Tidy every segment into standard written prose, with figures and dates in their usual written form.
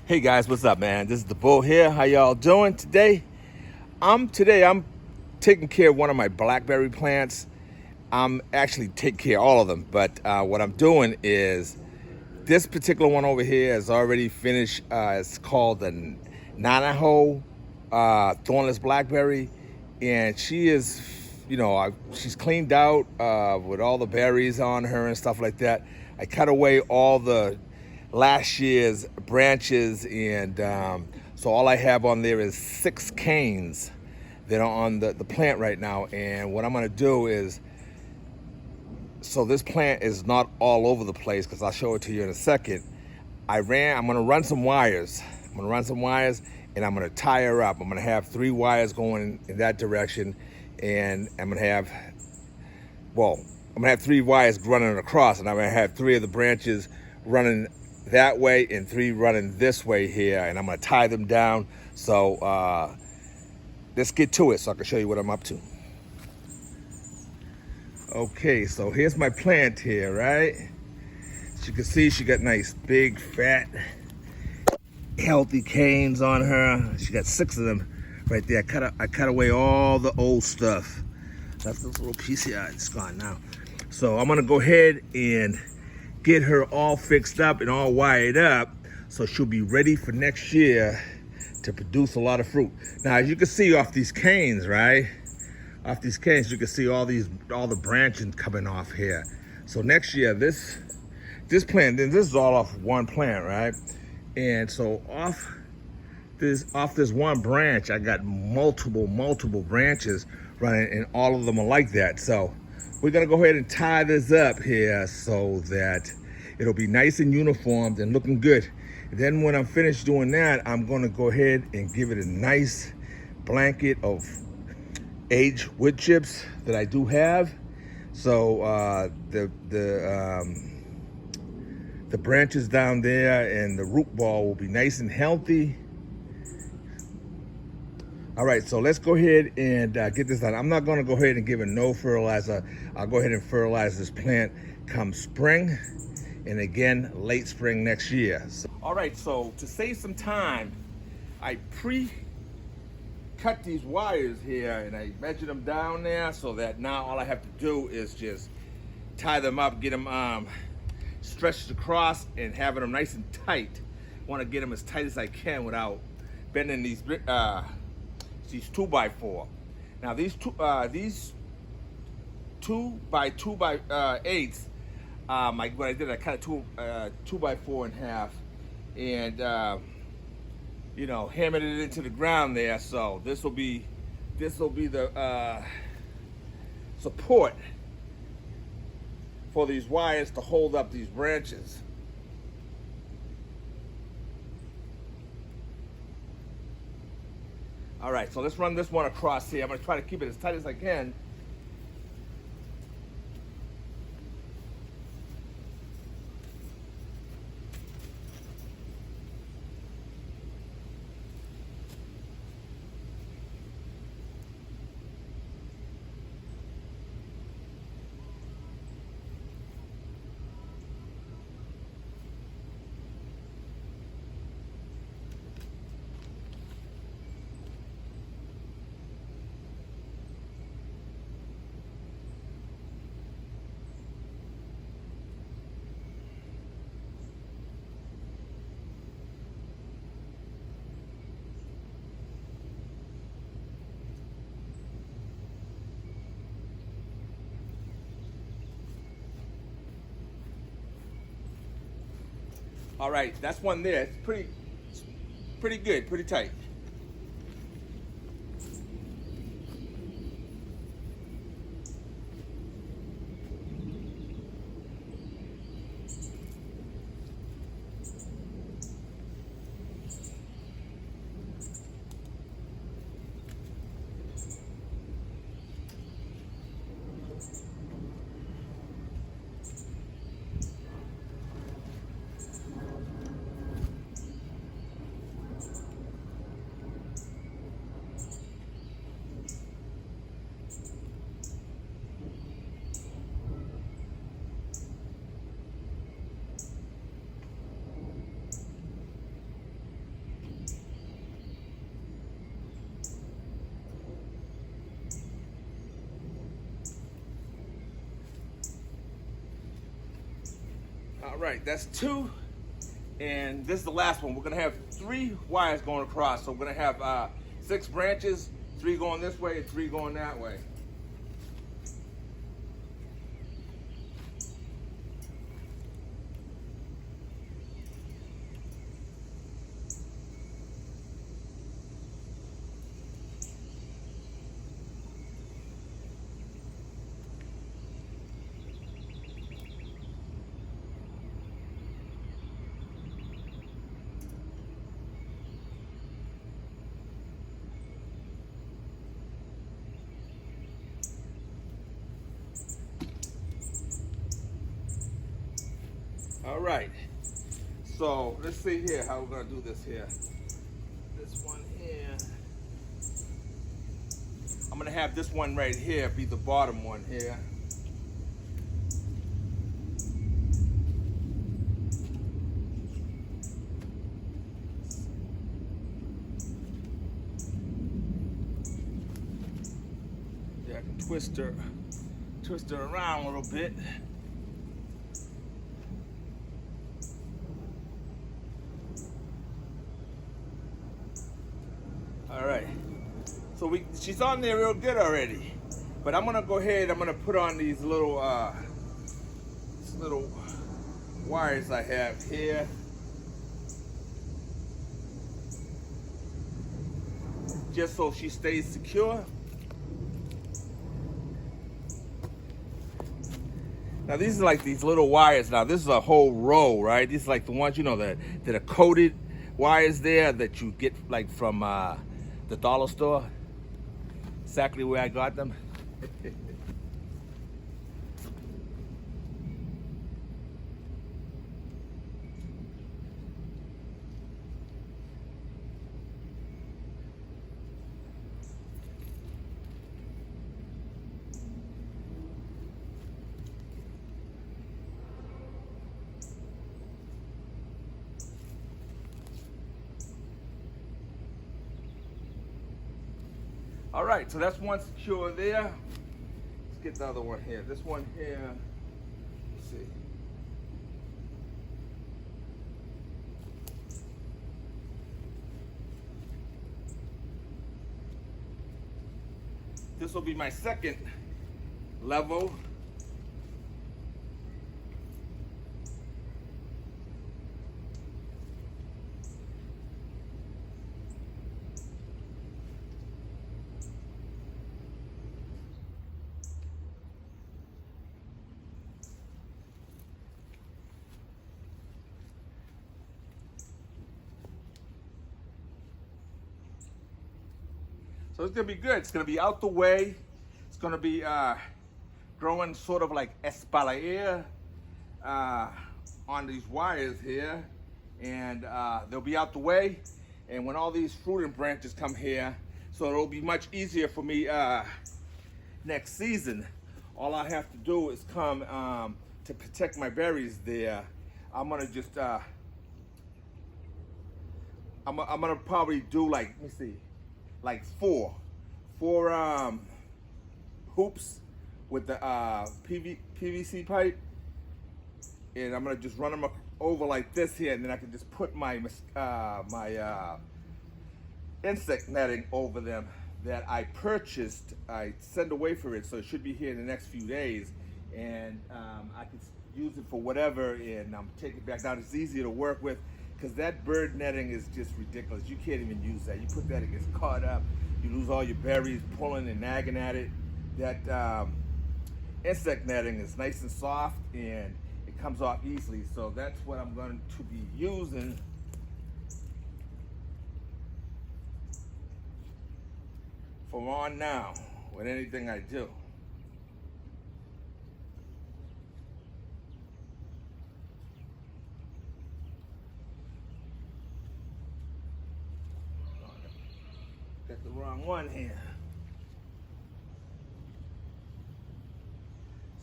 Hey guys, what's up, man? This is the Bull here. How y'all doing today? I'm taking care of one of my Blackberry plants. I'm actually taking care of all of them, but what I'm doing is this particular one over here is already finished. It's called the Nanaho Thornless Blackberry, and she is, she's cleaned out with all the berries on her and stuff like that. I cut away all the last year's branches, and so all I have on there is 6 canes that are on the plant right now. And what I'm going to do is, so this plant is not all over the place, because I'll show it to you in a second. I'm going to run some wires. And I'm going to tie her up. I'm going to have 3 wires going in that direction, and I'm going to have 3 wires running across, and I'm going to have 3 of the branches running that way and 3 running this way here, and I'm going to tie them down. So let's get to it so I can show you what I'm up to. Okay, so here's my plant here, right? As you can see, she got nice, big, fat, healthy canes on her. She got 6 of them right there. I cut away all the old stuff. That's this little piece here. It's gone now. So I'm gonna go ahead and get her all fixed up and all wired up, so she'll be ready for next year to produce a lot of fruit. Now, as you can see off these canes, right? Off these canes, you can see all the branching coming off here. So next year, this plant, then this is all off one plant, right? And so off this one branch, I got multiple branches running, and all of them are like that. So we're gonna go ahead and tie this up here so that it'll be nice and uniformed and looking good. Then when I'm finished doing that, I'm gonna go ahead and give it a nice blanket of aged wood chips that I do have. So the branches down there and the root ball will be nice and healthy. All right, so let's go ahead and get this done. I'm not gonna go ahead and give it no fertilizer. I'll go ahead and fertilize this plant come spring, and again late spring next year. All right, so to save some time, I cut these wires here, and I measured them down there, so that now all I have to do is just tie them up, get them stretched across, and having them nice and tight. I want to get them as tight as I can without bending these 2x4. Now these 2x2x8s, what I did, I cut a 2x4 in half, and hammered it into the ground there. So this will be the support for these wires to hold up these branches. All right, so let's run this one across here. I'm gonna try to keep it as tight as I can. All right, that's one there. It's pretty good, pretty tight. All right, that's 2. And this is the last one. We're gonna have 3 wires going across. So we're gonna have 6 branches, 3 going this way and 3 going that way. All right, so let's see here how we're gonna do this here. This one here, I'm gonna have this one right here be the bottom one here. Yeah, I can twist her around a little bit. All right, so she's on there real good already, but I'm gonna go ahead. I'm gonna put on these little wires I have here. Just so she stays secure. Now these are like these little wires. Now this is a whole row, right? These are like the ones, you know, that are coated wires there that you get like from the dollar store. Exactly where I got them. All right, so that's one secure there. Let's get the other one here. This one here, let's see. This will be my second level. So it's gonna be good. It's gonna be out the way. It's gonna be growing sort of like espalier on these wires here, and they'll be out the way. And when all these fruiting branches come here, so it'll be much easier for me next season. All I have to do is come to protect my berries there. I'm gonna just I'm gonna probably do like, let me see, like four hoops with the PVC pipe, and I'm gonna just run them over like this here, and then I can just put my insect netting over them that I purchased. I sent away for it, so it should be here in the next few days, and I can use it for whatever, and take it back down. It's easier to work with, because that bird netting is just ridiculous. You can't even use that. You put that, it gets caught up. You lose all your berries pulling and nagging at it. That insect netting is nice and soft, and it comes off easily. So that's what I'm going to be using. From on now, with anything I do. Got the wrong one here.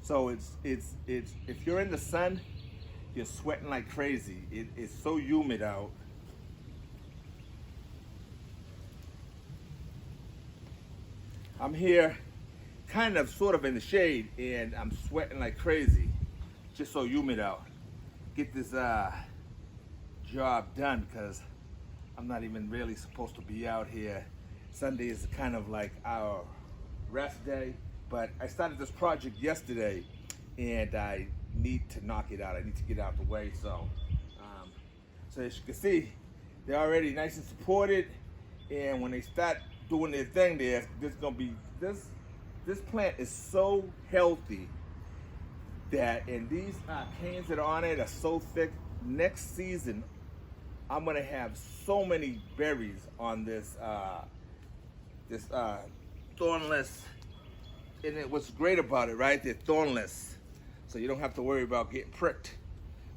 So it's if you're in the sun, you're sweating like crazy. It's so humid out. I'm here kind of sort of in the shade, and I'm sweating like crazy. Just so humid out. get this job done because I'm not even really supposed to be out here. Sunday is kind of like our rest day, but I started this project yesterday and I need to knock it out. I need to get out the way. So as you can see, they're already nice and supported, and when they start doing their thing there, this plant is so healthy that, and these canes that are on it are so thick. Next season I'm gonna have so many berries on this thornless, and what's great about it, right? They're thornless, so you don't have to worry about getting pricked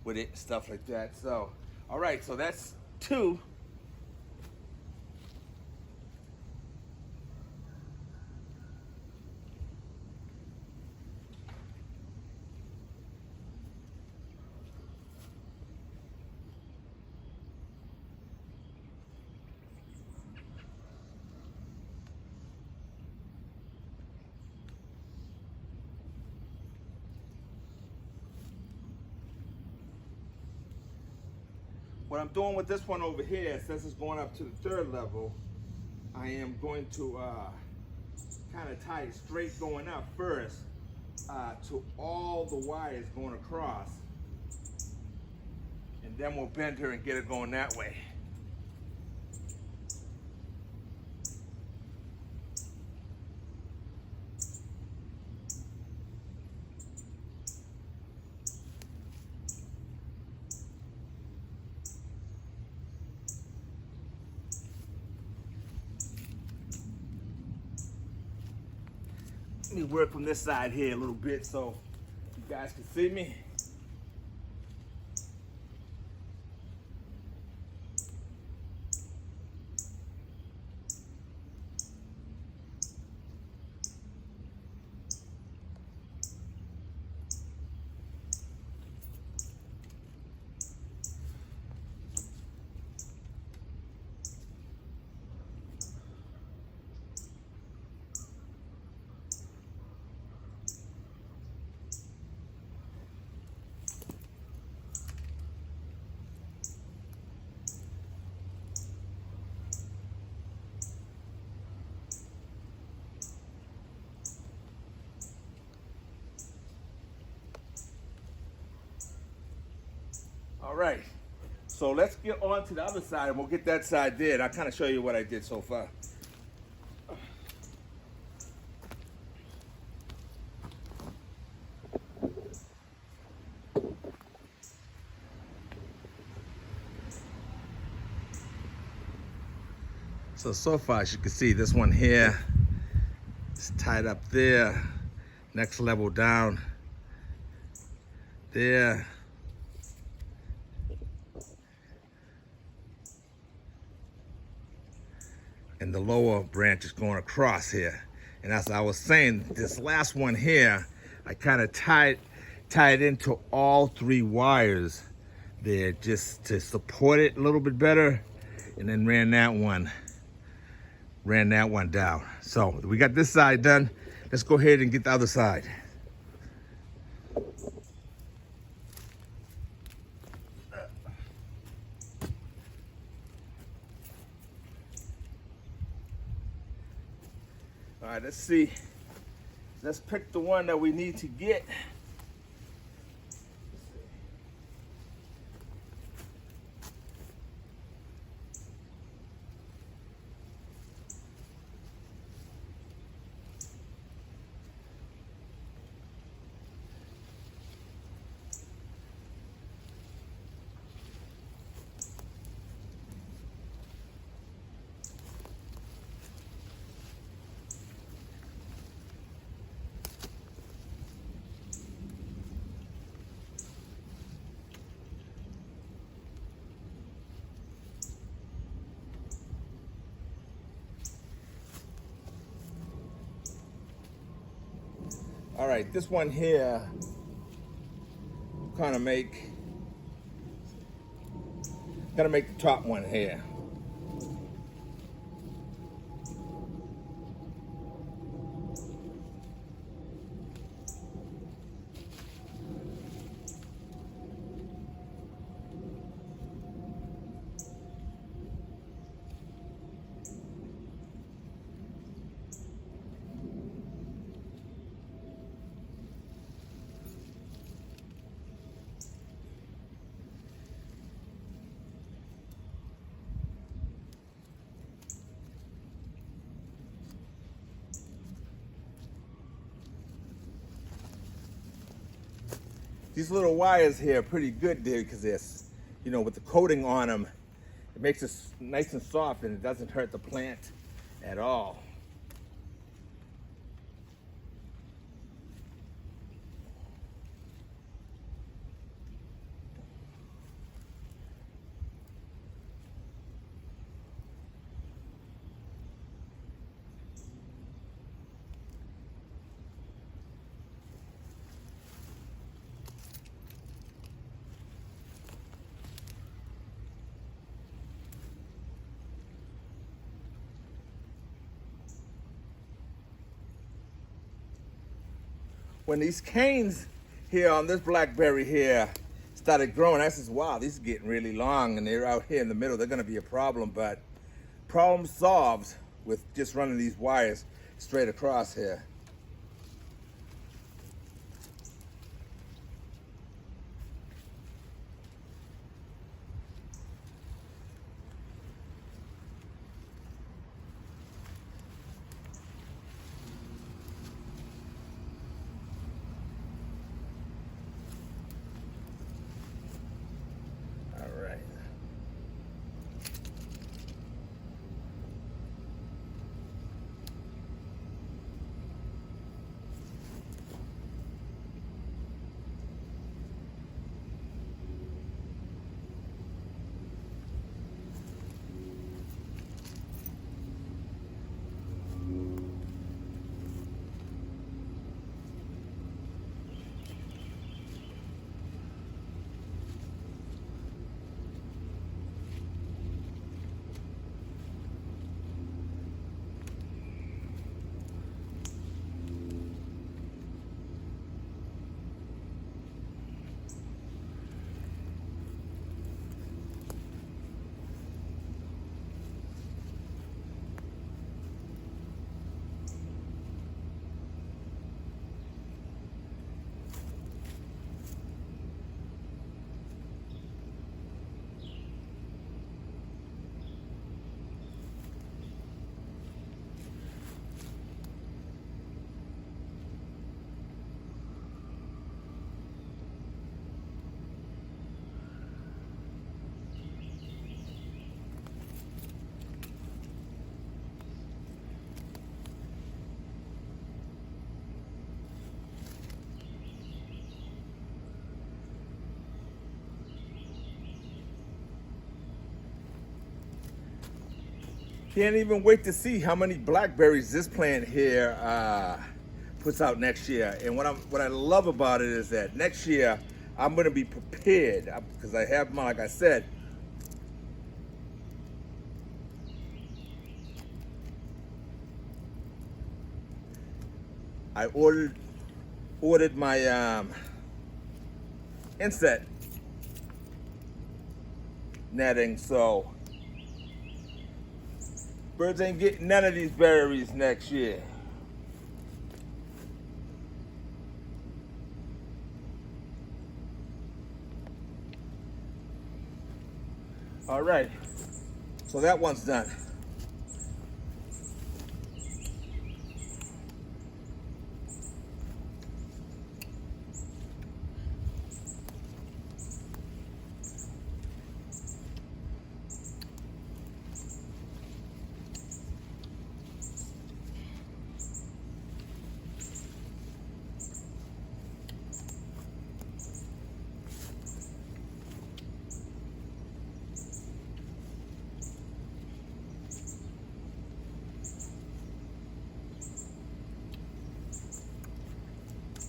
with it and stuff like that. So, all right, so that's 2. What I'm doing with this one over here, since it's going up to the 3rd level, I am going to kind of tie it straight going up first to all the wires going across, and then we'll bend her and get it going that way. Let me work from this side here a little bit so you guys can see me. All right, so let's get on to the other side and we'll get that side there. I'll kind of show you what I did so far. So far, as you can see, this one here is tied up there, next level down there. And the lower branch is going across here. And as I was saying, this last one here, I kind of tied into all 3 wires there just to support it a little bit better, and then ran that one down. So we got this side done. Let's go ahead and get the other side. All right, let's see. Let's pick the one that we need to get. All right, this one here, gotta make the top one here. These little wires here are pretty good there because there's, you know, with the coating on them, it makes it nice and soft and it doesn't hurt the plant at all. When these canes here on this Blackberry here started growing, I says, wow, these are getting really long and they're out here in the middle. They're gonna be a problem, but problem solved with just running these wires straight across here. All right. Can't even wait to see how many blackberries this plant here puts out next year. And what I love about it is that next year I'm going to be prepared because I have my, like I said, I ordered my insect netting, so birds ain't getting none of these berries next year. All right, so that one's done.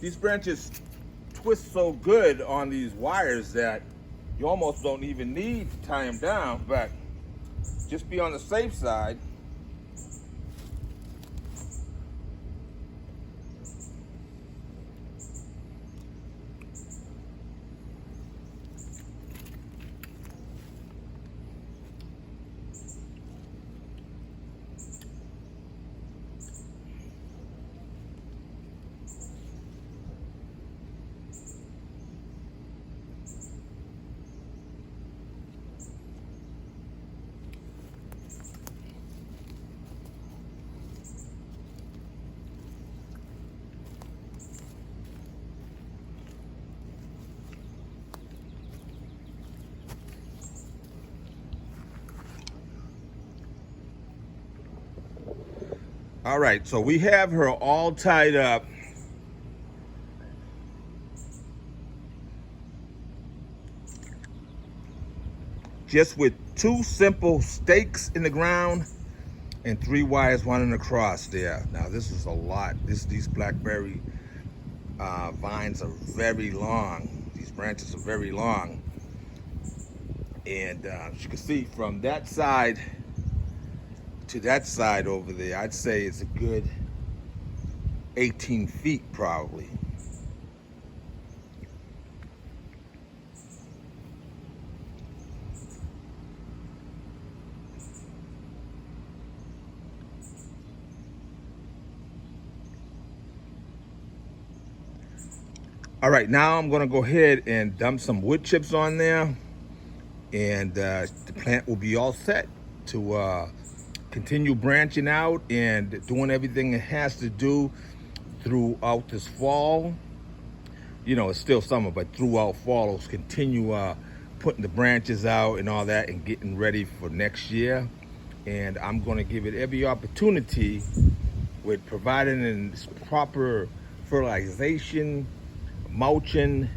These branches twist so good on these wires that you almost don't even need to tie them down, but just be on the safe side. All right, so we have her all tied up. Just with 2 simple stakes in the ground and 3 wires running across there. Now this is a lot. These blackberry vines are very long. These branches are very long. And as you can see from that side to that side over there, I'd say it's a good 18 feet probably. All right, now I'm gonna go ahead and dump some wood chips on there, and the plant will be all set to continue branching out and doing everything it has to do throughout this fall. You know, it's still summer, but throughout fall, it'll continue putting the branches out and all that and getting ready for next year. And I'm gonna give it every opportunity with providing its proper fertilization, mulching,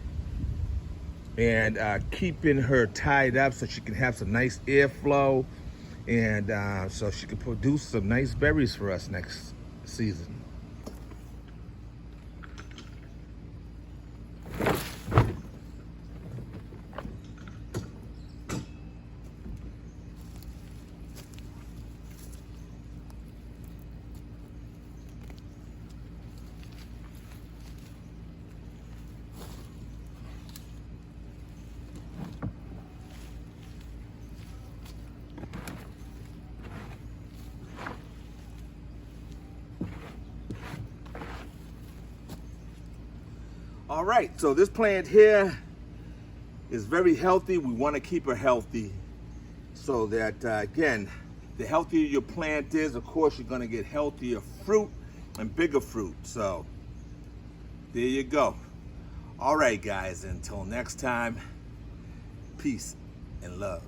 and keeping her tied up so she can have some nice airflow, and so she can produce some nice berries for us next season. All right, so this plant here is very healthy. We want to keep her healthy so that, again, the healthier your plant is, of course, you're going to get healthier fruit and bigger fruit. So there you go. All right, guys, until next time, peace and love.